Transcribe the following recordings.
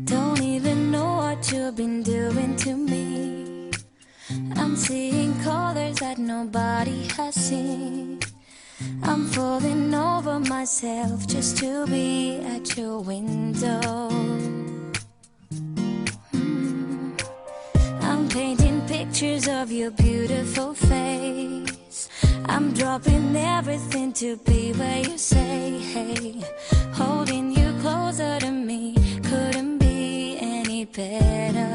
Don't even know what you've been doing to me. I'm seeing colors that nobody has seen. I'm falling over myself just to be at your window. I'm painting pictures of your beautiful face. I'm dropping everything to be where you say, hey. Holding you closer to me couldn't be any better.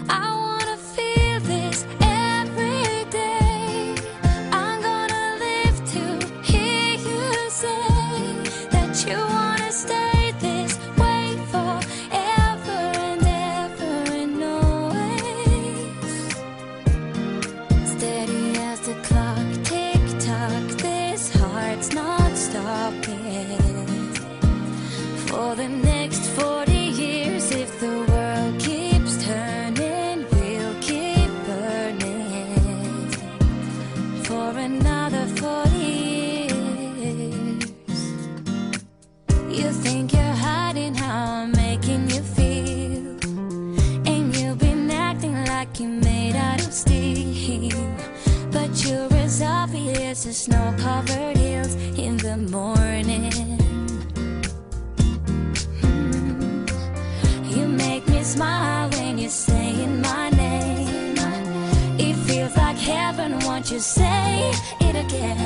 I wanna feel this every day. I'm gonna live to hear you say that you wanna stay this way forever and ever and always. Steady as the clock, tick tock, this heart's not stopping. For the next 40 years, if the world keeps turning, we'll keep burning for another 40 years. You think you're hiding how I'm making you feel, and you've been acting like you're made out of steel. But you're as obvious as snow-covered hills in the morning. You make me smile when you're saying my name. It feels like heaven, won't you say it again?